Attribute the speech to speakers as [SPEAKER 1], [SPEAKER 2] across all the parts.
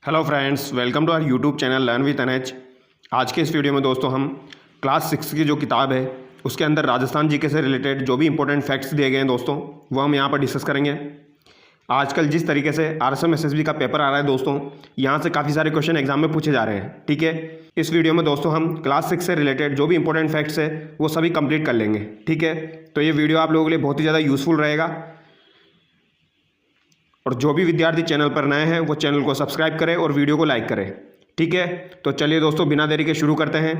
[SPEAKER 1] Hello friends, welcome to our YouTube channel learn with NH. आज के इस video में दोस्तों हम क्लास 6 की जो किताब है उसके अंदर राजस्थान जीके से रिलेटेड जो भी इंपॉर्टेंट फैक्ट्स दिए गए हैं दोस्तों वो हम यहाँ पर डिस्कस करेंगे। आजकल जिस तरीके से आरएसएम एसएसबी का पेपर आ रहा है दोस्तों, यहाँ से काफ़ी सारे क्वेश्चन एग्जाम में पूछे जा रहे हैं। ठीक है, इस वीडियो में दोस्तों हम क्लास 6 से रिलेटेड जो भी इंपॉर्टेंट फैक्ट्स है वो सभी कंप्लीट कर लेंगे। ठीक है, तो ये वीडियो आप लोगों के लिए बहुत ही ज़्यादा यूज़फुल रहेगा और जो भी विद्यार्थी चैनल पर नए हैं वो चैनल को सब्सक्राइब करें और वीडियो को लाइक करें। ठीक है, तो चलिए दोस्तों बिना देरी के शुरू करते हैं।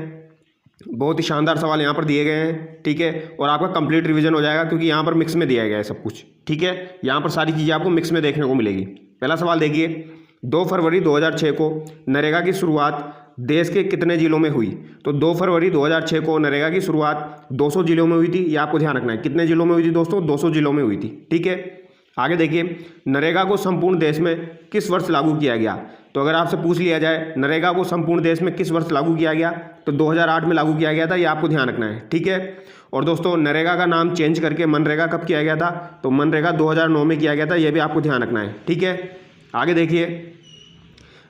[SPEAKER 1] बहुत ही शानदार सवाल यहाँ पर दिए गए हैं। ठीक है, और आपका कंप्लीट रिवीजन हो जाएगा क्योंकि यहाँ पर मिक्स में दिया गया है सब कुछ। ठीक है, यहाँ पर सारी चीज़ें आपको मिक्स में देखने को मिलेगी। पहला सवाल देखिए, 2 फरवरी 2006 को नरेगा की शुरुआत देश के कितने जिलों में हुई? तो 2 फरवरी 2006 को नरेगा की शुरुआत 200 जिलों में हुई थी। ये आपको ध्यान रखना है। कितने जिलों में हुई थी दोस्तों? 200 जिलों में हुई थी। ठीक है, आगे देखिए, नरेगा को संपूर्ण देश में किस वर्ष लागू किया गया? तो अगर आपसे पूछ लिया जाए नरेगा को संपूर्ण देश में किस वर्ष लागू किया गया, तो 2008 में लागू किया गया था। ये आपको ध्यान रखना है। ठीक है, और दोस्तों नरेगा का नाम चेंज करके मनरेगा कब किया गया था? तो मनरेगा 2009 में किया गया था। यह भी आपको ध्यान रखना है। ठीक है, आगे देखिए,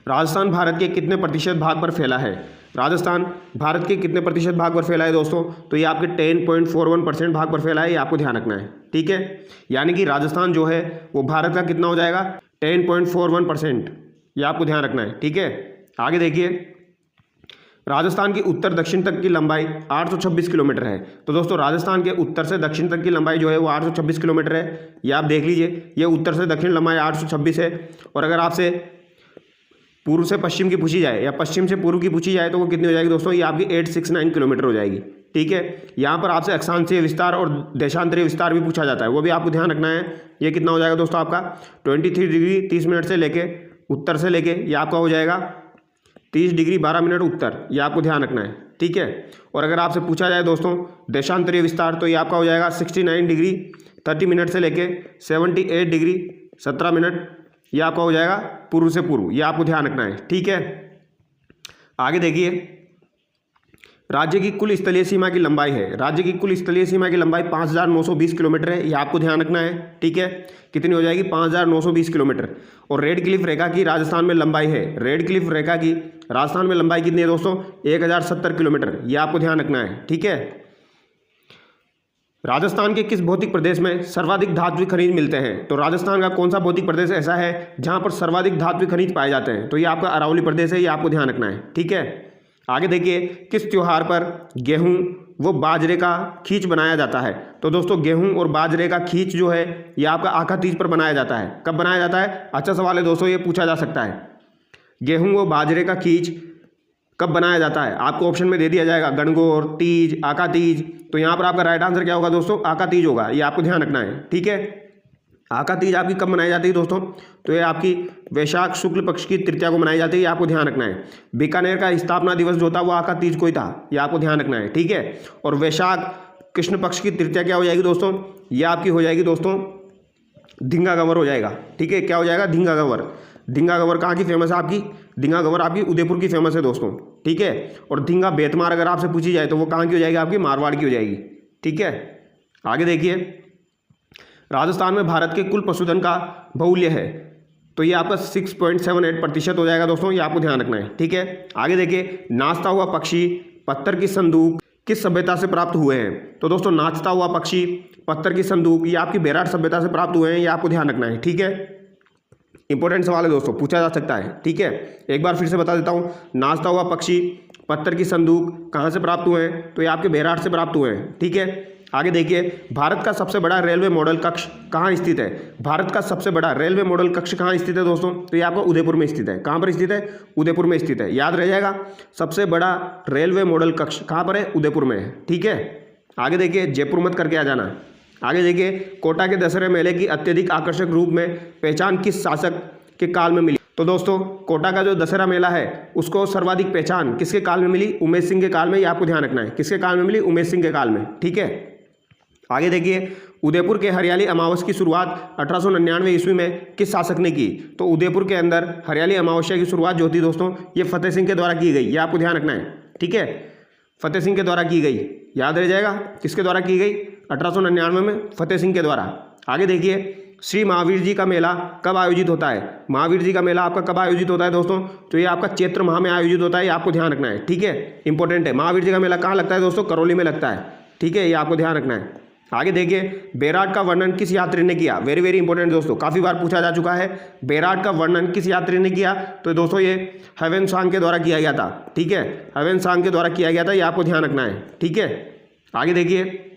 [SPEAKER 1] राजस्थान भारत के कितने प्रतिशत भाग पर फैला है? राजस्थान भारत के कितने प्रतिशत भाग पर फैला है दोस्तों? तो ये आपके 10.41% भाग पर फैला है। ये आपको ध्यान रखना है। ठीक है, यानी कि राजस्थान जो है वो भारत का कितना हो जाएगा? 10.41%। ये आपको ध्यान रखना है। ठीक है, आगे देखिए, राजस्थान की उत्तर दक्षिण तक की लंबाई 826 किलोमीटर है। तो दोस्तों राजस्थान के उत्तर से दक्षिण तक की लंबाई जो है वो 826 किलोमीटर है। ये आप देख लीजिए, ये उत्तर से दक्षिण लंबाई 826 है। और अगर आपसे पूर्व से पश्चिम की पूछी जाए या पश्चिम से पूर्व की पूछी जाए तो वो कितनी हो जाएगी दोस्तों? ये आपकी 869 किलोमीटर हो जाएगी। ठीक है, यहाँ पर आपसे अक्षांशीय विस्तार और देशांतरीय विस्तार भी पूछा जाता है, वो भी आपको ध्यान रखना है। ये कितना हो जाएगा दोस्तों? आपका 23 डिग्री 30 मिनट से लेके उत्तर से लेके ये आपका हो जाएगा 30 डिग्री 12 मिनट उत्तर। ये आपको ध्यान रखना है। ठीक है, और अगर आपसे पूछा जाए दोस्तों देशांतरीय विस्तार तो ये आपका हो जाएगा 69 डिग्री 30 मिनट से लेके 78 डिग्री 17 मिनट। ये आपका हो जाएगा पूर्व से पूर्व। ये आपको ध्यान रखना है। ठीक है, आगे देखिए, राज्य की कुल स्थलीय सीमा की लंबाई है। राज्य की कुल स्थलीय सीमा की लंबाई 5920 किलोमीटर है। ये आपको ध्यान रखना है। ठीक है, कितनी हो जाएगी? 5920 किलोमीटर। और रेड क्लिफ रेखा की राजस्थान में लंबाई है, रेड क्लिफ रेखा की राजस्थान में लंबाई कितनी है दोस्तों? 1070 किलोमीटर। ये आपको ध्यान रखना है। ठीक है, राजस्थान के किस भौतिक प्रदेश में सर्वाधिक धात्विक खनिज मिलते हैं? तो राजस्थान का कौन सा भौतिक प्रदेश ऐसा है जहां पर सर्वाधिक धात्विक खनिज पाए जाते हैं? तो ये आपका अरावली प्रदेश है। ये आपको ध्यान रखना है। ठीक है, आगे देखिए, किस त्योहार पर गेहूं व बाजरे का खींच बनाया जाता है? तो दोस्तों गेहूं और बाजरे का खींच जो है ये आपका आखा तीज पर बनाया जाता है। कब बनाया जाता है? अच्छा सवाल है दोस्तों, ये पूछा जा सकता है। गेहूं व बाजरे का खींच कब बनाया जाता है? आपको ऑप्शन में दे दिया जाएगा गणगौर, तीज, आका तीज। तो यहाँ पर आपका राइट आंसर क्या होगा दोस्तों? आका तीज होगा। ये आपको ध्यान रखना है। ठीक है, आका तीज आपकी कब मनाई जाती है दोस्तों? तो ये आपकी वैशाख शुक्ल पक्ष की तृतीया को मनाई जाती है। ये आपको ध्यान रखना है। बीकानेर का स्थापना दिवस जो था वो आका तीज को ही था। ये आपको ध्यान रखना है। ठीक है, और वैशाख कृष्ण पक्ष की तृतीया क्या हो जाएगी दोस्तों? ये आपकी हो जाएगी दोस्तों धींगा गंवर हो जाएगा। ठीक है, क्या हो जाएगा? धींगा गंवर। धींगा गंवर कहाँ की फेमस है आपकी? धींगा गंवर आपकी उदयपुर की फेमस है दोस्तों। ठीक है, और धींगा बेतमार अगर आपसे पूछी जाए तो वो कहाँ की हो जाएगी? आपकी मारवाड़ की हो जाएगी। ठीक है, आगे देखिए, राजस्थान में भारत के कुल पशुधन का बहुल्य है। तो ये आपका 6.78% हो जाएगा दोस्तों। ये आपको ध्यान रखना है। ठीक है, आगे देखिए, नाचता हुआ पक्षी पत्थर की संदूक किस सभ्यता से प्राप्त हुए हैं? तो दोस्तों नाचता हुआ पक्षी पत्थर की संदूक ये आपकी बेराट सभ्यता से प्राप्त हुए हैं। ये आपको ध्यान रखना है। ठीक है, इंपॉर्टेंट सवाल है दोस्तों, पूछा जा सकता है। ठीक है, एक बार फिर से बता देता हूं, नाचता हुआ पक्षी पत्थर की संदूक कहां से प्राप्त हुए हैं? तो ये आपके बेराट से प्राप्त हुए हैं। ठीक है, आगे देखिए, भारत का सबसे बड़ा रेलवे मॉडल कक्ष कहां स्थित है? भारत का सबसे बड़ा रेलवे मॉडल कक्ष कहां स्थित है दोस्तों? तो ये आपका उदयपुर में स्थित है। कहां पर स्थित है? उदयपुर में स्थित है। याद रह जाएगा, सबसे बड़ा रेलवे मॉडल कक्ष कहां पर है? उदयपुर में है। ठीक है, आगे देखिए, जयपुर मत करके आ जाना। आगे देखिए, कोटा के दशहरे मेले की अत्यधिक आकर्षक रूप में पहचान किस शासक के काल में मिली? तो दोस्तों कोटा का जो दशहरा मेला है उसको सर्वाधिक पहचान किसके काल में मिली? उमेश सिंह के काल में। ये आपको ध्यान रखना है। किसके काल में मिली? उमेश सिंह के काल में। ठीक है, आगे देखिए, उदयपुर के हरियाली अमावस्या की शुरुआत 1899 ईस्वी में किस शासक ने की? तो उदयपुर के अंदर हरियाली अमावस्या की शुरुआत जो थी दोस्तों ये फतेह सिंह के द्वारा की गई। ये आपको ध्यान रखना है। ठीक है, फतेह सिंह के द्वारा की गई। याद रह जाएगा, किसके द्वारा की गई? 1899 में फतेह सिंह के द्वारा। आगे देखिए, श्री महावीर जी का मेला कब आयोजित होता है? महावीर जी का मेला आपका कब आयोजित होता है दोस्तों? तो ये आपका चैत्र माह में आयोजित होता है, ये आपको ध्यान रखना है, ठीक है, इंपॉर्टेंट है। महावीर जी का मेला कहाँ लगता है दोस्तों? करौली में लगता है, ठीक है, ये आपको ध्यान रखना है। आगे देखिए, बैराट का वर्णन किस यात्री ने किया? वेरी वेरी इंपॉर्टेंट दोस्तों, काफ़ी बार पूछा जा चुका है। बैराट का वर्णन किस यात्री ने किया? तो दोस्तों ये ह्वेन-सांग के द्वारा किया गया था, ठीक है, ह्वेन-सांग के द्वारा किया गया था, ये आपको ध्यान रखना है, ठीक है। आगे देखिए,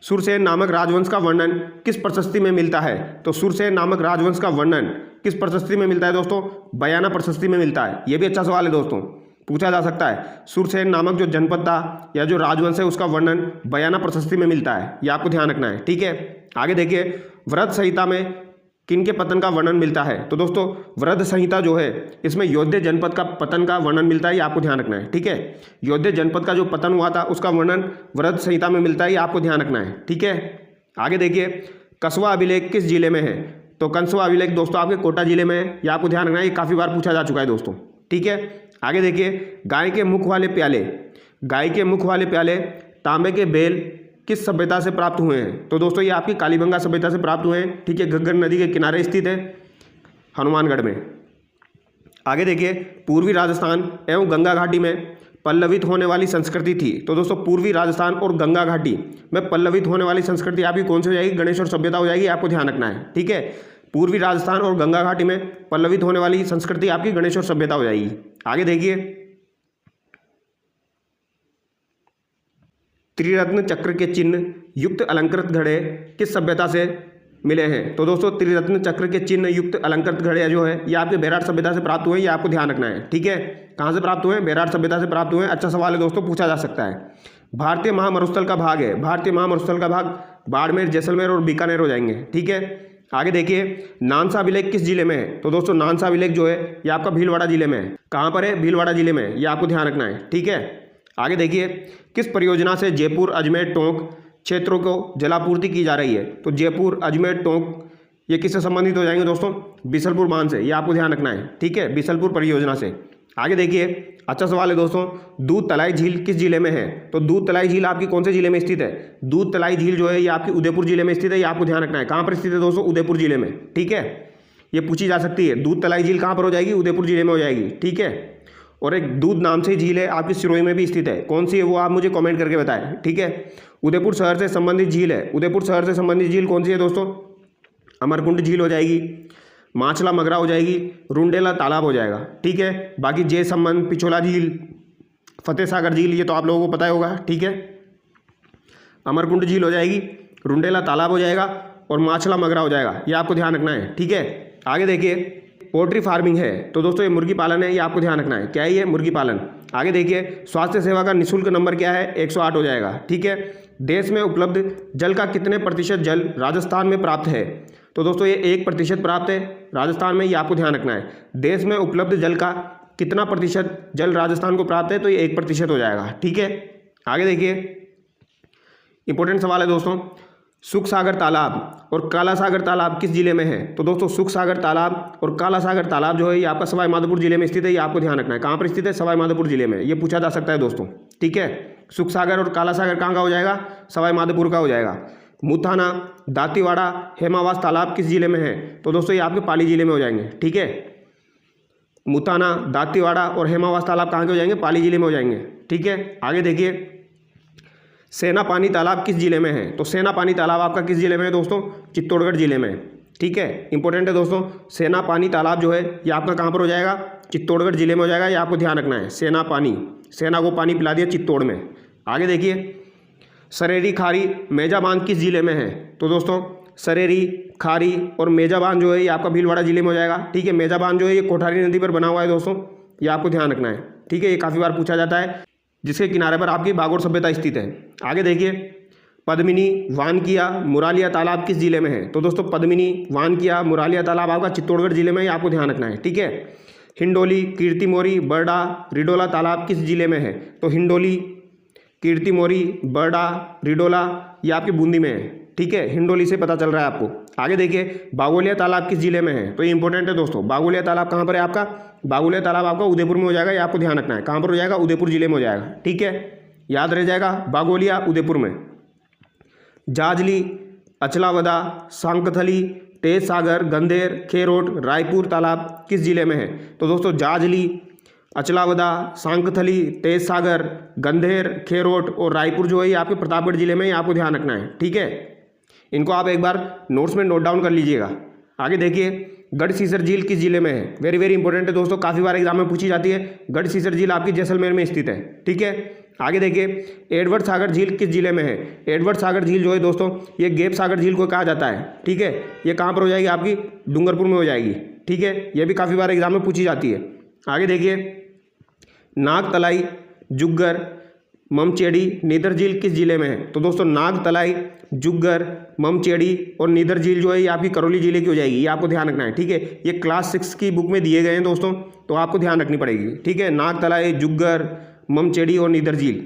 [SPEAKER 1] सुरसेन नामक राजवंश का वर्णन किस प्रशस्ति में मिलता है? तो सुरसेन नामक राजवंश का वर्णन किस प्रशस्ति में मिलता है दोस्तों? बयाना प्रशस्ति में मिलता है। ये भी अच्छा सवाल है दोस्तों, पूछा जा सकता है। सुरसेन नामक जो जनपद था या जो राजवंश है उसका वर्णन बयाना प्रशस्ति में मिलता है, ये आपको ध्यान रखना है, ठीक है। आगे देखिए, वृहद संहिता में किनके पतन का वर्णन मिलता है? तो दोस्तों वृहद संहिता जो है इसमें योध्या जनपद का पतन का वर्णन मिलता है, ये आपको ध्यान रखना है, ठीक है। योध्या जनपद का जो पतन हुआ था उसका वर्णन वृहद संहिता में मिलता है, ये आपको ध्यान रखना है, ठीक है। आगे देखिए, कसवा अभिलेख किस जिले में है? तो कंसवा अभिलेख दोस्तों आपके कोटा जिले में है, ये आपको ध्यान रखना है, ये काफ़ी बार पूछा जा चुका है दोस्तों, ठीक है। आगे देखिए, गाय के मुख वाले प्याले, गाय के मुख वाले प्याले तांबे के बेल किस सभ्यता से प्राप्त हुए हैं? तो दोस्तों ये आपकी कालीबंगा सभ्यता से प्राप्त हुए हैं, ठीक है, घग्गर नदी के किनारे स्थित है हनुमानगढ़ में। आगे देखिए, पूर्वी राजस्थान एवं गंगा घाटी में पल्लवित होने वाली संस्कृति थी। तो दोस्तों पूर्वी राजस्थान और गंगा घाटी में पल्लवित होने वाली संस्कृति आपकी कौन सी हो जाएगी? गणेश्वर सभ्यता हो जाएगी, आपको ध्यान रखना है, ठीक है। पूर्वी राजस्थान और गंगा घाटी में पल्लवित होने वाली संस्कृति आपकी गणेश्वर सभ्यता हो जाएगी। आगे देखिए, त्रिरत्न चक्र के चिन्ह युक्त अलंकृत घड़े किस सभ्यता से मिले हैं? तो दोस्तों त्रिरत्न चक्र के चिन्ह युक्त अलंकृत घड़े जो है ये आपके बैराट सभ्यता से प्राप्त हुए हैं, ये आपको ध्यान रखना है, ठीक है। कहाँ से प्राप्त हुए हैं? बैराट सभ्यता से प्राप्त हुए हैं। अच्छा सवाल है दोस्तों, पूछा जा सकता है। भारतीय महामरुस्थल का भाग है, भारतीय महामरुस्थल का भाग बाड़मेर, जैसलमेर और बीकानेर हो जाएंगे, ठीक है। आगे देखिए, नानसा अभिलेख किस जिले में है? तो दोस्तों नानसा अभिलेख जो है ये आपका भीलवाड़ा जिले में है। कहाँ पर है? भीलवाड़ा जिले में, ये आपको ध्यान रखना है, ठीक है। आगे देखिए, किस परियोजना से जयपुर अजमेर टोंक क्षेत्रों को जलापूर्ति की जा रही है? तो जयपुर अजमेर टोंक ये किससे संबंधित हो जाएंगे दोस्तों? बिसलपुर बांध से, ये आपको ध्यान रखना है, ठीक है, बिसलपुर परियोजना से। आगे देखिए, अच्छा सवाल है दोस्तों, दूध तलाई झील किस जिले में है? तो दूध तलाई झील आपकी कौन से जिले में स्थित है? दूध तलाई झील जो है ये आपकी उदयपुर जिले में स्थित है, ये आपको ध्यान रखना है। कहाँ पर स्थित है दोस्तों? उदयपुर जिले में, ठीक है, ये पूछी जा सकती है। दूध तलाई झील कहाँ पर हो जाएगी? उदयपुर जिले में हो जाएगी, ठीक है। और एक दूध नाम से झील है आपकी सिरोही में भी स्थित है, कौन सी है वो आप मुझे कमेंट करके बताएं, ठीक है। उदयपुर शहर से संबंधित झील है, उदयपुर शहर से संबंधित झील कौन सी है दोस्तों? अमरकुंड झील हो जाएगी, माछला मगरा हो जाएगी, रुंडेला तालाब हो जाएगा, ठीक है। बाकी जय संबंध, पिछोला झील, फतेह सागर झील ये तो आप लोगों को पता ही होगा, ठीक है। अमरकुंड झील हो जाएगी, रुंडेला तालाब हो जाएगा और माछला मगरा हो जाएगा, ये आपको ध्यान रखना है, ठीक है। आगे देखिए, पोल्ट्री फार्मिंग है, तो दोस्तों ये मुर्गी पालन है, ये आपको ध्यान रखना है, क्या है ये? मुर्गी पालन। आगे देखिए, स्वास्थ्य सेवा का निःशुल्क नंबर क्या है? 108 हो जाएगा, ठीक है। देश में उपलब्ध जल का कितने प्रतिशत जल राजस्थान में प्राप्त है? तो दोस्तों ये 1% प्राप्त है राजस्थान में, ये आपको ध्यान रखना है। देश में उपलब्ध जल का कितना प्रतिशत जल राजस्थान को प्राप्त है? तो ये 1% हो जाएगा, ठीक है। आगे देखिए, इंपॉर्टेंट सवाल है दोस्तों, सुख सागर तालाब और काला सागर तालाब किस जिले में है? तो दोस्तों सुख सागर तालाब और काला सागर तालाब जो है ये आपका सवाई माधोपुर जिले में स्थित है, ये आपको ध्यान रखना है। कहाँ पर स्थित है? सवाई माधोपुर जिले में, ये पूछा जा सकता है दोस्तों, ठीक है। सुख सागर और काला सागर कहाँ का हो जाएगा? सवाई माधोपुर का हो जाएगा। मुथाना, दांतीवाड़ा, हेमावास तालाब किस जिले में है? तो दोस्तों ये आपके पाली जिले में हो जाएंगे, ठीक है। मुथाना, दांतीवाड़ा और हेमावास तालाब कहाँ के हो जाएंगे? पाली जिले में हो जाएंगे, ठीक है। आगे देखिए, सेना पानी तालाब किस जिले में है? तो सेना पानी तालाब आपका किस जिले में है दोस्तों? चित्तौड़गढ़ जिले में, ठीक है, इंपॉर्टेंट है दोस्तों। सेना पानी तालाब जो है ये आपका कहाँ पर हो जाएगा? चित्तौड़गढ़ जिले में हो जाएगा, ये आपको ध्यान रखना है। सेना पानी, सेना को पानी पिला दिया चित्तौड़ में। आगे देखिए, सरेरी, खारी, मेजा बांध किस जिले में है? तो दोस्तों सरेरी, खारी और मेजा बांध जो है ये आपका भीलवाड़ा जिले में हो जाएगा, ठीक है। मेजा बांध जो है ये कोठारी नदी पर बना हुआ है दोस्तों, ये आपको ध्यान रखना है, ठीक है, ये काफ़ी बार पूछा जाता है, जिसके किनारे पर आपकी बागोर सभ्यता स्थित है। आगे देखिए, पद्मिनी, वानकिया, मुरालिया तालाब किस जिले में है? तो दोस्तों पद्मिनी, वानकिया, मुरालिया तालाब आपका चित्तौड़गढ़ जिले में, ये आपको ध्यान रखना है, ठीक है। हिंडोली, कीर्तिमोरी, बरडा, रिडोला तालाब किस जिले में है? तो हिंडोली, कीर्तिमोरी, बरडा, रिडोला ये आपकी बूंदी में है, ठीक है, हिंडोली से पता चल रहा है आपको। आगे देखिए, बागोलिया तालाब किस जिले में है? तो ये इंपॉर्टेंट है दोस्तों, बागोलिया तालाब कहाँ पर है आपका? बागोलिया तालाब आपका उदयपुर में हो जाएगा, ये आपको ध्यान रखना है। कहाँ पर हो जाएगा? उदयपुर जिले में हो जाएगा, ठीक है, याद रह जाएगा, बागोलिया उदयपुर में। जाजली, अचलावदा, सांकथली, तेज सागर, गंदेर, खेरोट, रायपुर तालाब किस जिले में है? तो दोस्तों जाजली, अचलावदा, सांकथली, तेज सागर, गंदेर, खेरोट और रायपुर जो है ये आपके प्रतापगढ़ जिले में, ये आपको ध्यान रखना है। ठीक है, इनको आप एक बार नोट्स में नोट डाउन कर लीजिएगा। आगे देखिए, गढ़सीसर झील किस जिले में है? वेरी वेरी इंपॉर्टेंट है दोस्तों, काफ़ी बार एग्जाम में पूछी जाती है। गढ़सीसर झील आपकी जैसलमेर में स्थित है। ठीक है, आगे देखिए, एडवर्ड सागर झील किस जिले में है? एडवर्ड सागर झील जो है दोस्तों ये गेप सागर झील को कहा जाता है। ठीक है, ये कहाँ पर हो जाएगी? आपकी डूंगरपुर में हो जाएगी। ठीक है, ये भी काफ़ी बार एग्जाम में पूछी जाती है। आगे देखिए, नागतलाई, जुग्गर, ममचेड़ी, नीदर झील किस जिले में है? तो दोस्तों नागतलाई, जुग्गर, ममचेड़ी और नीदर झील जो है ये आपकी करौली जिले की हो जाएगी। ये आपको ध्यान रखना है। ठीक है, ये क्लास 6 की बुक में दिए गए हैं दोस्तों, तो आपको ध्यान रखनी पड़ेगी। ठीक है, नागतलाई, जुग्गर, ममचेड़ी और नीदर झील।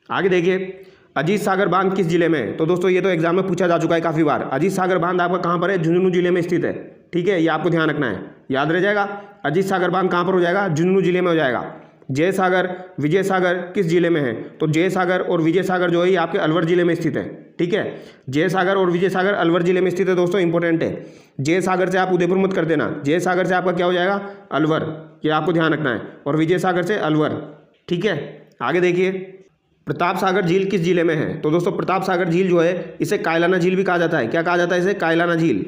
[SPEAKER 1] आगे देखिए, अजीत सागर बांध किस जिले में है? तो दोस्तों ये तो एग्जाम में पूछा जा चुका है काफ़ी बार। अजीत सागर बांध आपका कहाँ पर है? झुंझुनू जिले में स्थित है। ठीक है, ये आपको ध्यान रखना है, याद रह जाएगा। अजीत सागर बांध कहाँ पर हो जाएगा? झुंझुनू जिले में हो जाएगा। जय सागर, विजय सागर किस जिले में है? तो जय सागर और विजय सागर जो है ये आपके अलवर जिले में स्थित है। ठीक है, जय सागर और विजय सागर अलवर जिले में स्थित है दोस्तों, इंपॉर्टेंट है। जय सागर से आप उदयपुर मत कर देना, जय सागर से आपका क्या हो जाएगा? अलवर, ये आपको ध्यान रखना है, और विजय सागर से अलवर। ठीक है, आगे देखिए, प्रताप सागर झील किस जिले में है? तो दोस्तों प्रताप सागर झील जो है इसे कायलाना झील भी कहा जाता है। क्या कहा जाता है इसे? कायलाना झील।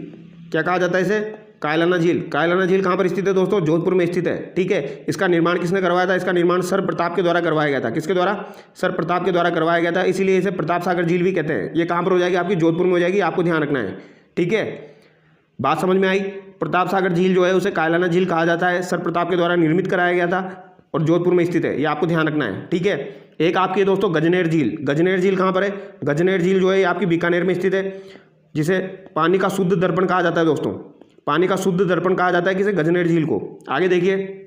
[SPEAKER 1] क्या कहा जाता है इसे? कायलाना झील। कायलाना झील कहाँ पर स्थित है दोस्तों? जोधपुर में स्थित है। ठीक है, इसका निर्माण किसने करवाया था? इसका निर्माण सर प्रताप के द्वारा करवाया गया था। किसके द्वारा? सर प्रताप के द्वारा करवाया गया था, इसीलिए इसे प्रताप सागर झील भी कहते हैं। ये कहाँ पर हो जाएगी? आपकी जोधपुर में हो जाएगी, आपको ध्यान रखना है। ठीक है, बात समझ में आई? प्रताप सागर झील जो है उसे कायलाना झील कहा जाता है, सर प्रताप के द्वारा निर्मित कराया गया था और जोधपुर में स्थित है, ये आपको ध्यान रखना है। ठीक है, एक आपकी दोस्तों गजनेर झील। गजनेर झील कहाँ पर है? गजनेर झील जो है आपकी बीकानेर में स्थित है, जिसे पानी का शुद्ध दर्पण कहा जाता है दोस्तों। पानी का शुद्ध दर्पण कहा जाता है किसे? गजनेर झील को। आगे देखिए,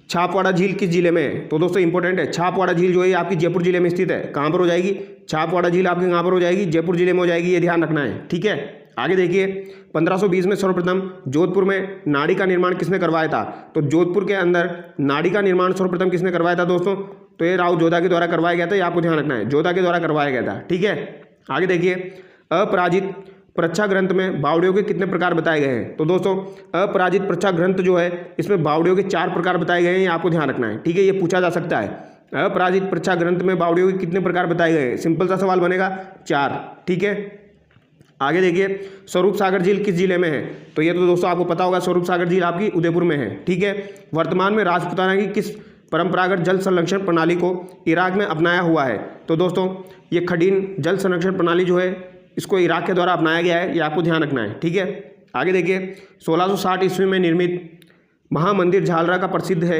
[SPEAKER 1] छापवाड़ा झील किस जिले में है? तो दोस्तों इंपॉर्टेंट है, छापवाड़ा झील जो है आपकी जयपुर जिले में स्थित है। कहाँ पर हो जाएगी? छापवाड़ा झील आपकी कहाँ पर हो जाएगी? जयपुर जिले में हो जाएगी, ये ध्यान रखना है। ठीक है, आगे देखिए, 1520 में सर्वप्रथम जोधपुर में नाड़ी का निर्माण किसने करवाया था? तो जोधपुर के अंदर नाड़ी का निर्माण सर्वप्रथम किसने करवाया था दोस्तों? तो ये राव जोधा के द्वारा करवाया गया था, ये आपको ध्यान रखना है, जोधा के द्वारा करवाया गया था। ठीक है, आगे देखिए, अपराजित प्रच्छा ग्रंथ में बावड़ियों के कितने प्रकार बताए गए हैं? तो दोस्तों अपराजित प्रच्छा ग्रंथ जो है इसमें बावड़ियों के 4 प्रकार बताए गए हैं, ये आपको ध्यान रखना है। ठीक है, ये पूछा जा सकता है, अपराजित प्रच्छा ग्रंथ में बावड़ियों के कितने प्रकार बताए गए हैं? सिंपल सा सवाल बनेगा, 4। ठीक है, आगे देखिए, स्वरूप सागर झील किस जिले में है? तो ये तो दोस्तों आपको पता होगा, स्वरूप सागर झील आपकी उदयपुर में है। ठीक है, वर्तमान में राजपूताना की किस परंपरागत जल संरक्षण प्रणाली को इराक में अपनाया हुआ है? तो दोस्तों ये खडीन जल संरक्षण प्रणाली जो है इसको इराक के द्वारा अपनाया गया है, ये आपको ध्यान रखना है। ठीक है, आगे देखिए, 1660 ईस्वी में निर्मित महामंदिर झालरा का प्रसिद्ध है,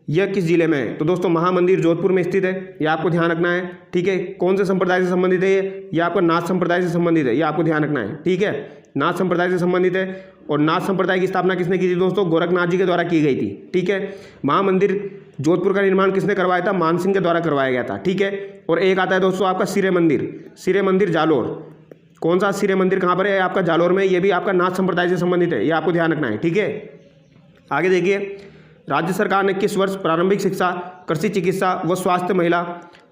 [SPEAKER 1] यह किस जिले में है? तो दोस्तों महामंदिर जोधपुर में स्थित है, ये आपको ध्यान रखना है। ठीक है, कौन से संप्रदाय से संबंधित है ये आपका नाथ संप्रदाय से संबंधित है, ये आपको ध्यान रखना है। ठीक है, नाथ संप्रदाय से संबंधित है, और नाथ संप्रदाय की स्थापना किसने की थी दोस्तों? गोरखनाथ जी के द्वारा की गई थी। ठीक है, महामंदिर जोधपुर का निर्माण किसने करवाया था? मानसिंह के द्वारा करवाया गया था। ठीक है, और एक आता है दोस्तों आपका सिरे मंदिर। सिरे मंदिर जालोर। कौन सा सिरे मंदिर कहाँ पर है? आपका जालोर में, ये भी आपका नाथ संप्रदाय से संबंधित है, ये आपको ध्यान रखना है। ठीक है, आगे देखिए, राज्य सरकार ने किस वर्ष प्रारंभिक शिक्षा, कृषि चिकित्सा व स्वास्थ्य, महिला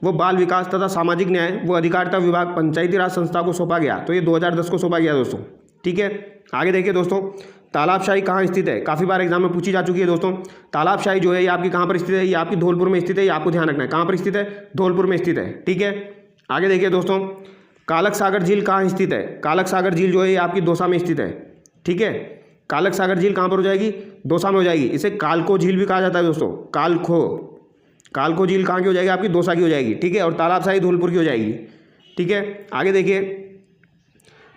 [SPEAKER 1] व बाल विकास तथा सामाजिक न्याय व अधिकारिता विभाग पंचायती राज संस्था को सौंपा गया? तो ये 2010 को सौंपा गया दोस्तों। ठीक है, आगे देखिए दोस्तों, तालाबशाही कहाँ स्थित है? काफ़ी बार एग्जाम में पूछी जा चुकी है दोस्तों। तालाबशाही जो है ये आपकी कहाँ पर स्थित है? ये आपकी धौलपुर में स्थित है, ये आपको ध्यान रखना है। कहाँ पर स्थित है? धौलपुर में स्थित है। ठीक है, आगे देखिए दोस्तों, कालक सागर झील कहाँ स्थित है? कालक सागर झील जो है ये आपकी दौसा में स्थित है। ठीक है, कालक सागर झील कहाँ पर हो जाएगी? दौसा में हो जाएगी। इसे कालको झील भी कहा जाता है दोस्तों, कालको झील कहाँ की हो जाएगी? आपकी दौसा की हो जाएगी। ठीक है, और तालाबशाही धौलपुर की हो जाएगी। ठीक है, आगे देखिए,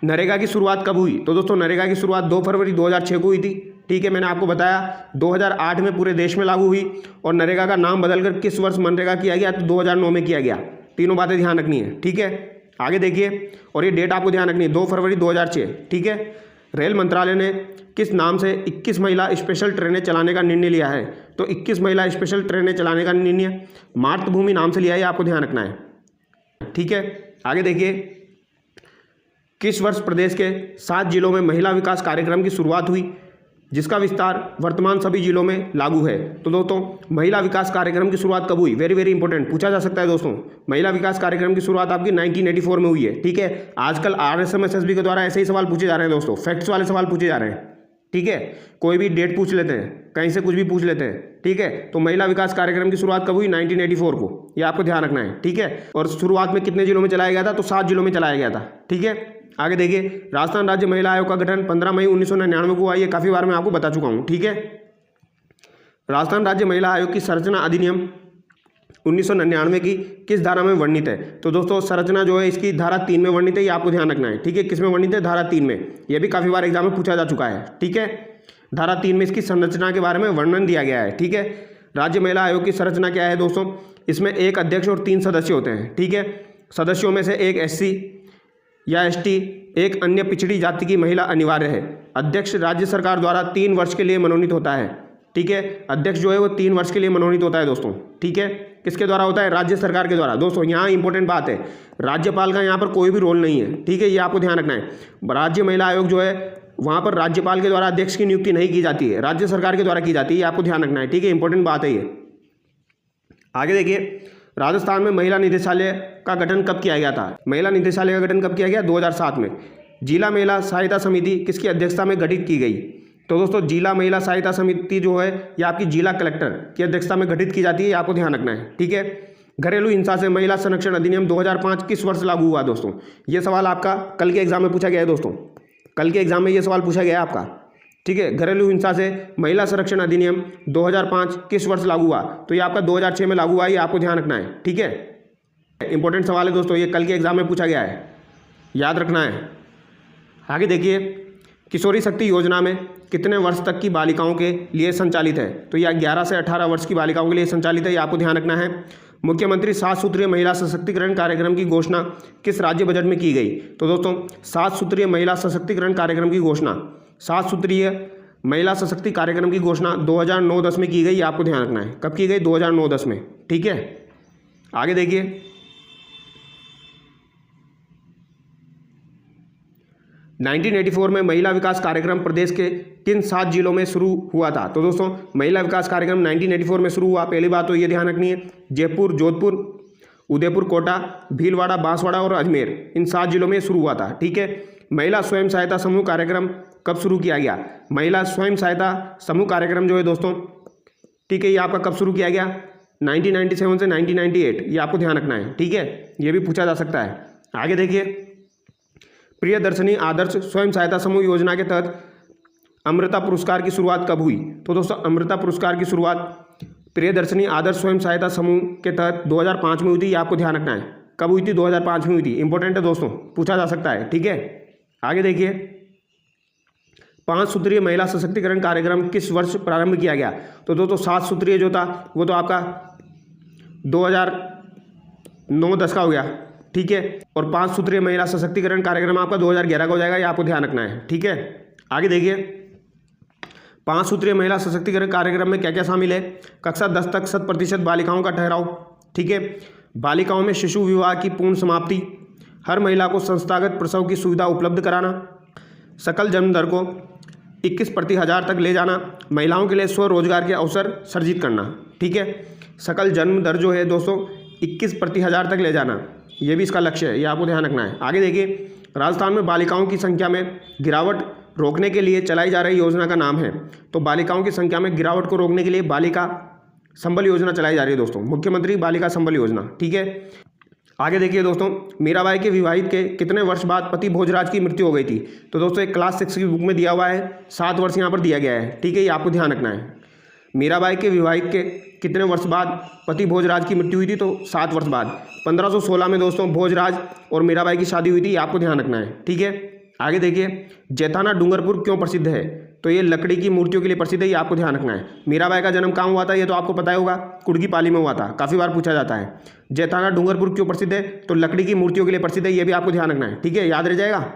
[SPEAKER 1] नरेगा की शुरुआत कब हुई? तो दोस्तों नरेगा की शुरुआत 2 फरवरी 2006 को हुई थी। ठीक है, मैंने आपको बताया 2008 में पूरे देश में लागू हुई, और नरेगा का नाम बदलकर किस वर्ष मनरेगा किया गया? तो 2009 में किया गया। तीनों बातें ध्यान रखनी है। ठीक है, आगे देखिए, और ये डेट आपको ध्यान रखनी है, 2 फरवरी 2006। ठीक है, रेल मंत्रालय ने किस नाम से 21 महिला स्पेशल ट्रेनें चलाने का निर्णय लिया है? तो 21 महिला स्पेशल ट्रेनें चलाने का निर्णय मातृभूमि नाम से लिया है, आपको ध्यान रखना है। ठीक है, आगे देखिए, किस वर्ष प्रदेश के 7 जिलों में महिला विकास कार्यक्रम की शुरुआत हुई? जिसका विस्तार वर्तमान सभी जिलों में लागू है। तो दोस्तों महिला विकास कार्यक्रम की शुरुआत कब हुई, वेरी वेरी इंपॉर्टेंट, पूछा जा सकता है दोस्तों। महिला विकास कार्यक्रम की शुरुआत आपकी 1984 में हुई है। ठीक है, आजकल RSMSSB के द्वारा ऐसे ही सवाल पूछे जा रहे हैं दोस्तों, फैक्ट्स वाले सवाल पूछे जा रहे हैं। ठीक है, कोई भी डेट पूछ लेते हैं, कहीं से कुछ भी पूछ लेते हैं। ठीक है, तो महिला विकास कार्यक्रम की शुरुआत कब हुई, 1984 को, ये आपको ध्यान रखना है। ठीक है, और शुरुआत में कितने जिलों में चलाया गया था, तो 7 जिलों में चलाया गया था। ठीक है, आगे देखिए, राजस्थान राज्य महिला आयोग का गठन 15 मई 1999 को हुआ, ये काफ़ी बार मैं आपको बता चुका हूँ। ठीक है, राजस्थान राज्य महिला आयोग की संरचना अधिनियम 1999 की किस धारा में वर्णित है। तो दोस्तों संरचना जो है इसकी धारा 3 में वर्णित है, ये आपको ध्यान रखना है। ठीक है, किस में वर्णित है, धारा 3 में, यह भी काफ़ी बार एग्जाम में पूछा जा चुका है। ठीक है, धारा 3 में इसकी संरचना के बारे में वर्णन दिया गया है। ठीक है, राज्य महिला आयोग की संरचना क्या है दोस्तों, इसमें एक अध्यक्ष और 3 सदस्य होते हैं। ठीक है, सदस्यों में से एक SC या ST, एक अन्य पिछड़ी जाति की महिला अनिवार्य है। अध्यक्ष राज्य सरकार द्वारा 3 वर्ष के लिए मनोनीत होता है। ठीक है, अध्यक्ष जो है वो 3 वर्ष के लिए मनोनीत होता है दोस्तों। ठीक है, किसके द्वारा होता है, राज्य सरकार के द्वारा। दोस्तों यहाँ इंपॉर्टेंट बात है, राज्यपाल का यहाँ पर कोई भी रोल नहीं है। ठीक है, ये आपको ध्यान रखना है। राज्य महिला आयोग जो है वहाँ पर राज्यपाल के द्वारा अध्यक्ष की नियुक्ति नहीं की जाती है, राज्य सरकार के द्वारा की जाती है, ये आपको ध्यान रखना है। ठीक है, इंपॉर्टेंट बात है ये। आगे देखिए, राजस्थान में महिला निदेशालय का गठन कब किया गया था। महिला निदेशालय का गठन कब किया गया, 2007 में। जिला महिला सहायता समिति किसकी अध्यक्षता में गठित की गई। तो दोस्तों जिला महिला सहायता समिति जो है ये आपकी जिला कलेक्टर की अध्यक्षता में गठित की जाती है, ये आपको ध्यान रखना है। ठीक है, घरेलू हिंसा से महिला संरक्षण अधिनियम 2005 किस वर्ष लागू हुआ दोस्तों। ये सवाल आपका कल के एग्जाम में पूछा गया है दोस्तों, कल के एग्जाम में ये सवाल पूछा गया है आपका। ठीक है, घरेलू हिंसा से महिला संरक्षण अधिनियम 2005 किस वर्ष लागू हुआ, तो ये आपका 2006 में लागू हुआ, ये आपको ध्यान रखना है। ठीक है, इंपॉर्टेंट सवाल है दोस्तों, ये कल के एग्जाम में पूछा गया है, याद रखना है। आगे देखिए, किशोरी शक्ति योजना में कितने वर्ष तक की बालिकाओं के लिए संचालित है, तो यह 11 से 18 वर्ष की बालिकाओं के लिए संचालित है, ये आपको ध्यान रखना है। मुख्यमंत्री 7 सूत्रीय महिला सशक्तिकरण कार्यक्रम की घोषणा किस राज्य बजट में की गई। तो दोस्तों 7 सूत्रीय महिला सशक्तिकरण कार्यक्रम की घोषणा, 7 सूत्रीय महिला सशक्ति कार्यक्रम की घोषणा 2009-10 में की गई, ये आपको ध्यान रखना है। कब की गई, 2009-10 में। ठीक है, आगे देखिए, 1984 में महिला विकास कार्यक्रम प्रदेश के किन 7 जिलों में शुरू हुआ था। तो दोस्तों महिला विकास कार्यक्रम 1984 में शुरू हुआ, पहली बात तो ये ध्यान रखनी है, जयपुर, जोधपुर, उदयपुर, कोटा, भीलवाड़ा, बांसवाड़ा और अजमेर, इन 7 जिलों में शुरू हुआ था। ठीक है, महिला स्वयं सहायता समूह कार्यक्रम कब शुरू किया गया। महिला स्वयं सहायता समूह कार्यक्रम जो है दोस्तों, ठीक है, ये आपका कब शुरू किया गया, 1997 से 1998, ये आपको ध्यान रखना है। ठीक है, ये भी पूछा जा सकता है। आगे देखिए, प्रियदर्शनी आदर्श स्वयं सहायता समूह योजना के तहत अमृता पुरस्कार की शुरुआत कब हुई। तो दोस्तों अमृता पुरस्कार की शुरुआत प्रियदर्शनी आदर्श स्वयं सहायता समूह के तहत 2005 में हुई थी, ये आपको ध्यान रखना है। कब हुई थी, 2005 में हुई थी, इंपॉर्टेंट है दोस्तों, पूछा जा सकता है। ठीक है, आगे देखिए, 5 सूत्रीय महिला सशक्तिकरण कार्यक्रम किस वर्ष प्रारंभ किया गया। तो दोस्तों 7 सूत्रीय जो था वो तो आपका 2009-10 का हो गया। ठीक है, और 5 सूत्रीय महिला सशक्तिकरण कार्यक्रम आपका 2011 का हो जाएगा, ये आपको ध्यान रखना है। ठीक है, आगे देखिए, 5 सूत्रीय महिला सशक्तिकरण कार्यक्रम में क्या क्या शामिल है। कक्षा 10 तक 100% बालिकाओं का ठहराव। ठीक है, बालिकाओं में शिशु विवाह की पूर्ण समाप्ति, हर महिला को संस्थागत प्रसव की सुविधा उपलब्ध कराना, सकल जन्म दर को 21 प्रति 1000 तक ले जाना, महिलाओं के लिए स्वरोजगार के अवसर सर्जित करना। ठीक है, सकल जन्म दर जो है दोस्तों 21 प्रति 1000 तक ले जाना, ये भी इसका लक्ष्य है, ये आपको ध्यान रखना है। आगे देखिए, राजस्थान में बालिकाओं की संख्या में गिरावट रोकने के लिए चलाई जा रही योजना का नाम है। तो बालिकाओं की संख्या में गिरावट को रोकने के लिए बालिका संबल योजना चलाई जा रही है दोस्तों, मुख्यमंत्री बालिका संबल योजना। ठीक है, आगे देखिए दोस्तों, मीराबाई के विवाहित के कितने वर्ष बाद पति भोजराज की मृत्यु हो गई थी। तो दोस्तों एक क्लास 6 की बुक में दिया हुआ है, 7 वर्ष यहाँ पर दिया गया है। ठीक है, ये आपको ध्यान रखना है। मीराबाई के विवाहित के कितने वर्ष बाद पति भोजराज की मृत्यु हुई थी, तो 7 वर्ष बाद। 1516 में दोस्तों भोजराज और मीराबाई की शादी हुई थी, ये आपको ध्यान रखना है। ठीक है, आगे देखिए, जैताना डूंगरपुर क्यों प्रसिद्ध है। तो ये लकड़ी की मूर्तियों के लिए प्रसिद्ध है, ये आपको ध्यान रखना है। मीराबाई का जन्म कहाँ हुआ था, ये तो आपको पता ही होगा, कुड़की पाली में हुआ था, काफ़ी बार पूछा जाता है। जैताना डूंगरपुर क्यों प्रसिद्ध है, तो लकड़ी की मूर्तियों के लिए प्रसिद्ध है, ये भी आपको ध्यान रखना है। ठीक है, याद रह जाएगा,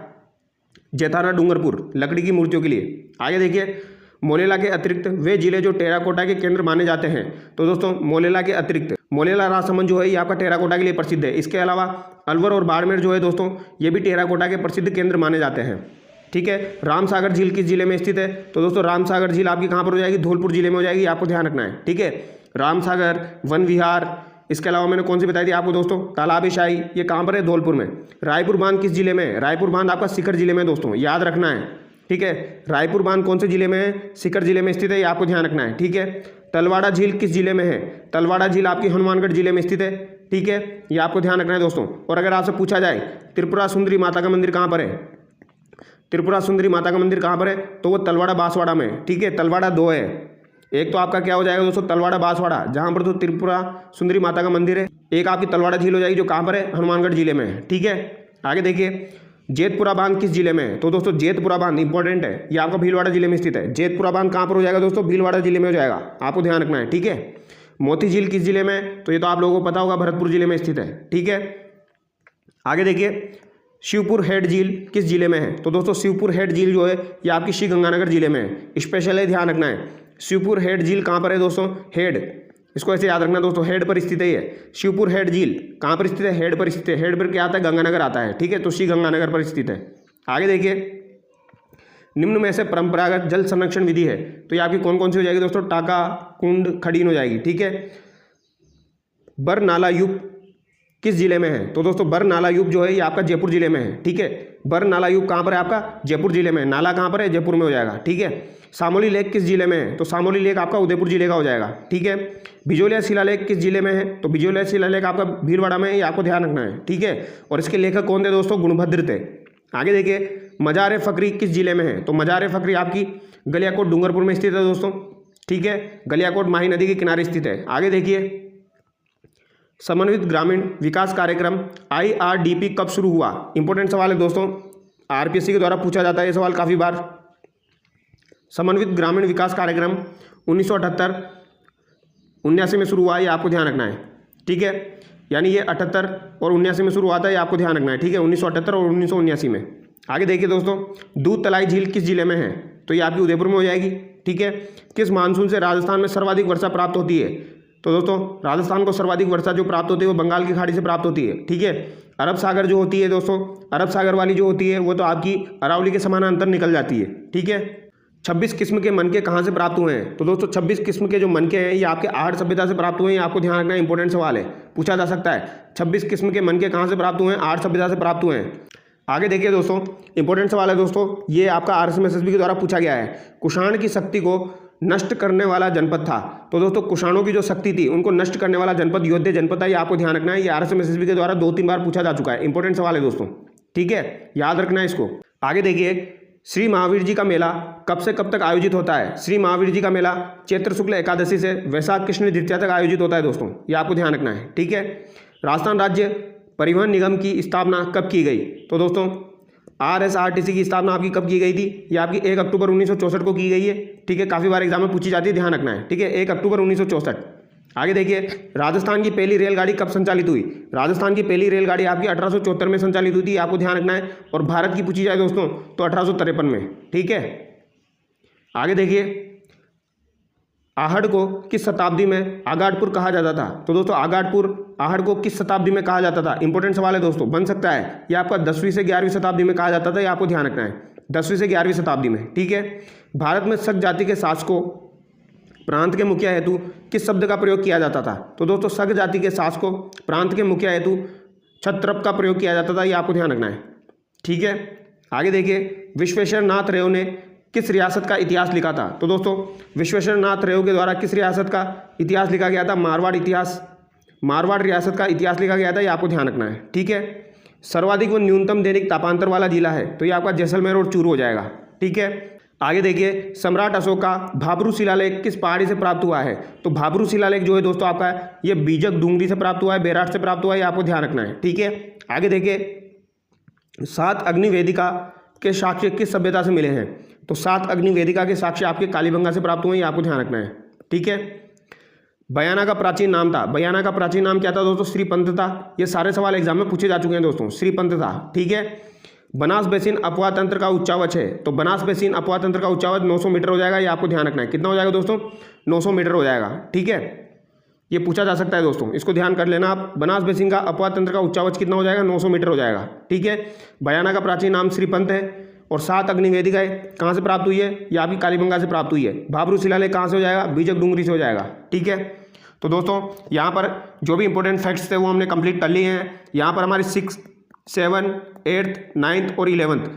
[SPEAKER 1] जैताना डूंगरपुर लकड़ी की मूर्तियों के लिए। आगे देखिए, मोलेला के अतिरिक्त वे जिले जो टेराकोटा के केंद्र माने जाते हैं। तो दोस्तों मोलेला के अतिरिक्त मोलेला राजसमंद जो है ये आपका टेराकोटा के लिए प्रसिद्ध है। इसके अलावा अलवर और बाड़मेर जो है दोस्तों ये भी टेराकोटा के प्रसिद्ध केंद्र माने जाते हैं। ठीक है। रामसागर झील किस जिले में स्थित है? तो दोस्तों रामसागर झील आपकी कहाँ पर हो जाएगी? धौलपुर जिले में हो जाएगी, आपको ध्यान रखना है, ठीक है। रामसागर, वन विहार, इसके अलावा मैंने कौन सी बताई थी आपको दोस्तों? तालाब शाही, ये कहाँ पर है? धौलपुर में। रायपुर बांध किस जिले में है? रायपुर बांध आपका सीकर जिले में दोस्तों, याद रखना है, ठीक है। रायपुर बांध कौन से जिले में है? सीकर जिले में स्थित है, ये आपको ध्यान रखना है, ठीक है। तलवाड़ा झील किस जिले में है? तलवाड़ा झील आपकी हनुमानगढ़ जिले में स्थित है, ठीक है, ये आपको ध्यान रखना है दोस्तों। और अगर आपसे पूछा जाए त्रिपुरा सुंदरी माता का मंदिर कहाँ पर है? त्रिपुरा सुंदरी माता का मंदिर कहाँ पर है? तो वो तलवाड़ा बांसवाड़ा में, ठीक है। तलवाड़ा 2 है, एक तो आपका क्या हो जाएगा दोस्तों? तलवाड़ा बांसवाड़ा, जहाँ पर तो त्रिपुरा सुंदरी माता का मंदिर है। एक आपकी तलवाड़ा झील हो जाएगी जो कहाँ पर है? हनुमानगढ़ जिले में है, ठीक है। आगे देखिए, जेतपुरा बांध किस जिले में है? तो दोस्तों जेतपुरा बांध इंपॉर्टेंट है, ये आपका भीलवाड़ा जिले में स्थित है। जेतपुरा बांध कहाँ पर हो जाएगा दोस्तों? भीलवाड़ा जिले में हो जाएगा, आपको ध्यान रखना है, ठीक है। मोती झील किस जिले में? तो ये तो आप लोगों को पता होगा, भरतपुर जिले में स्थित है, ठीक है। आगे देखिए, शिवपुर हेड झील किस जिले में है? तो दोस्तों शिवपुर हेड झील जो है ये आपकी श्री गंगानगर जिले में है, स्पेशल है, ध्यान रखना है। शिवपुर हेड झील कहाँ पर है दोस्तों? हेड, इसको ऐसे याद रखना दोस्तों, हेड पर स्थित है ये। शिवपुर हेड झील कहाँ पर स्थित है? हेड पर स्थित है। हेड पर क्या आता है? गंगानगर आता है, ठीक है, तो श्री गंगानगर पर स्थित है। आगे देखिए, निम्न में से परंपरागत जल संरक्षण विधि है, तो ये आपकी कौन कौन सी हो जाएगी दोस्तों? टाका, कुंड, खडीन हो जाएगी, ठीक है। बरनाला यूप किस जिले में है? तो दोस्तों बरनाला यूप जो है ये आपका जयपुर जिले में है, ठीक है। बरनाला यूप कहाँ पर है आपका? जयपुर जिले में। नाला कहाँ पर है? जयपुर में हो जाएगा, ठीक है। सामोली लेक किस जिले में है? तो सामोली लेक आपका उदयपुर जिले का हो जाएगा, ठीक है। बिजोलिया शिलालेख किस जिले में है? तो बिजोलिया शिलालेख आपका भीलवाड़ा में है, ये आपको ध्यान रखना है, ठीक है। और इसके लेखक कौन थे दोस्तों? गुणभद्र थे। आगे देखिए, मजार फकरी किस जिले में है? तो मजार फकरी आपकी गलियाकोट डूंगरपुर में स्थित है दोस्तों, ठीक है। गलियाकोट माही नदी के किनारे स्थित है। आगे देखिए, समन्वित ग्रामीण विकास कार्यक्रम IRDP कब शुरू हुआ? इंपॉर्टेंट सवाल है दोस्तों, RPSC के द्वारा पूछा जाता है ये सवाल काफ़ी बार। समन्वित ग्रामीण विकास कार्यक्रम 1978-79 में शुरू हुआ, ये आपको ध्यान रखना है, ठीक है। यानी ये 78 और 79 में शुरू हुआ था, ये आपको ध्यान रखना है, ठीक है, 1978 और 1979 में। आगे देखिए दोस्तों, दूध तलाई झील किस जिले में है? तो ये आपकी उदयपुर में हो जाएगी, ठीक है। किस मानसून से राजस्थान में सर्वाधिक वर्षा प्राप्त होती है? तो दोस्तों राजस्थान को सर्वाधिक वर्षा जो प्राप्त होती है वो बंगाल की खाड़ी से प्राप्त होती है, ठीक है। अरब सागर जो होती है दोस्तों, अरब सागर वाली जो होती है वो तो आपकी अरावली के समानांतर निकल जाती है, ठीक है। 26 किस्म के मनके कहाँ से प्राप्त हुए हैं? तो दोस्तों 26 किस्म के जो मनके हैं ये आपके आहट सभ्यता से प्राप्त हुए हैं, आपको ध्यान रखना, इंपॉर्टेंट सवाल है, पूछा जा सकता है। 26 किस्म के मनके कहाँ से प्राप्त हुए हैं? आहट सभ्यता से प्राप्त हुए हैं। आगे देखिए दोस्तों, इंपॉर्टेंट सवाल है दोस्तों, ये आपका RSMSSB के द्वारा पूछा गया है। कुषाण की शक्ति को नष्ट करने वाला जनपद था? तो दोस्तों कुषाणों की जो शक्ति थी उनको नष्ट करने वाला जनपद योध्या जनपद था, ये आपको ध्यान रखना है। ये RSMSSB के द्वारा 2-3 बार पूछा जा चुका है, इंपॉर्टेंट सवाल है दोस्तों, ठीक है, याद रखना है इसको। आगे देखिए, श्री महावीर जी का मेला कब से कब तक आयोजित होता है? श्री महावीर जी का मेला चैत्र शुक्ल एकादशी से वैशाख कृष्ण द्वितीया तक आयोजित होता है दोस्तों, ये आपको ध्यान रखना है, ठीक है। राजस्थान राज्य परिवहन निगम की स्थापना कब की गई? तो दोस्तों RSRTC की स्थापना आपकी कब की गई थी? ये आपकी 1 अक्टूबर 1964 को की गई है, ठीक है, काफ़ी बार एग्जाम में पूछी जाती है, ध्यान रखना है, ठीक है, 1 अक्टूबर 1964। आगे देखिए, राजस्थान की पहली रेलगाड़ी कब संचालित हुई? राजस्थान की पहली रेलगाड़ी आपकी 1874 में संचालित हुई थी, आपको ध्यान रखना है। और भारत की पूछी जाए दोस्तों तो 1853 में, ठीक है। आगे देखिए, आहड़ को किस शताब्दी में आगाड़पुर कहा जाता था? तो दोस्तों आहड़ को किस शताब्दी में कहा जाता था? इंपॉर्टेंट सवाल है दोस्तों, बन सकता है ये आपका 10वीं से 11वीं शताब्दी में कहा जाता था, ये आपको ध्यान रखना है, 10वीं से 11वीं शताब्दी में, ठीक है। भारत में शक जाति के शासकों प्रांत के मुखिया हेतु किस शब्द का प्रयोग किया जाता था? तो दोस्तों शक जाति के शासकों प्रांत के मुखिया हेतु क्षत्रप का प्रयोग किया जाता था, ये आपको ध्यान रखना है, ठीक है। आगे देखिए, विश्वेश्वर नाथ रेव ने किस रियासत का इतिहास लिखा था? तो दोस्तों विश्वेश्वर नाथ रेव के द्वारा किस रियासत का इतिहास लिखा गया था? मारवाड़ रियासत का इतिहास लिखा गया था, ये आपको ध्यान रखना है, ठीक है। सर्वाधिक व न्यूनतम दैनिक तापांतर वाला जिला है, तो ये आपका जैसलमेर और चूरू हो जाएगा, ठीक है। आगे देखिए, सम्राट अशोक का भाबरू शिलालेख किस पहाड़ी से प्राप्त हुआ है? तो भाबरू शिलालेख जो है दोस्तों आपका ये बीजक डूंगरी से प्राप्त हुआ है, बेराट से प्राप्त हुआ है, ये आपको ध्यान रखना है, ठीक है। आगे देखिए, 7 अग्नि वेदिका के साक्ष्य किस सभ्यता से मिले हैं? तो 7 अग्नि वेदिका के साक्ष्य आपके कालीबंगा से प्राप्त हुए, ये आपको ध्यान रखना है, ठीक है। बयाना का प्राचीन नाम था, बयाना का प्राचीन नाम क्या था दोस्तों? श्रीपंत था। ये सारे सवाल एग्जाम में पूछे जा चुके हैं दोस्तों, श्रीपंत था, ठीक है। बनास बेसिन अपवाह तंत्र का उच्चावच है, तो बनास बेसिन अपवाह तंत्र का उच्चावच 900 मीटर हो जाएगा, ये आपको ध्यान रखना है। कितना हो जाएगा दोस्तों? 900 मीटर हो जाएगा, ठीक है। ये पूछा जा सकता है दोस्तों, इसको ध्यान कर लेना आप। बनास बेसिन का अपवाह तंत्र का उच्चावच कितना हो जाएगा? 900 मीटर हो जाएगा, ठीक है। बयाना का प्राचीन नाम श्रीपंत है और 7 अग्निवेदिकाएँ कहाँ से प्राप्त हुई है? ये आपकी कालीबंगा से प्राप्त हुई है। भाबरू शिलालेख कहाँ से हो जाएगा? बीजक डूंगरी से हो जाएगा। ठीक है, तो दोस्तों यहाँ पर जो भी इंपॉर्टेंट फैक्ट्स थे वो हमने कंप्लीट कर लिए हैं। यहाँ पर हमारी 6, 7, 8, 9 और 11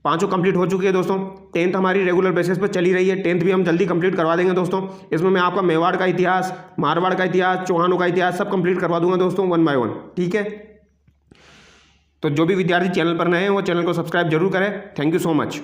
[SPEAKER 1] पाँचों कंप्लीट हो चुकी है दोस्तों। 10th हमारी रेगुलर बेसिस पर चली रही है, 10th भी हम जल्दी कंप्लीट करवा देंगे दोस्तों। इसमें मैं आपका मेवाड़ का इतिहास, मारवाड़ का इतिहास, चौहानों का इतिहास सब कंप्लीट करवा दूंगा दोस्तों 1 by 1। ठीक है, तो जो भी विद्यार्थी चैनल पर नए हैं वो चैनल को सब्सक्राइब जरूर करें। Thank you so much.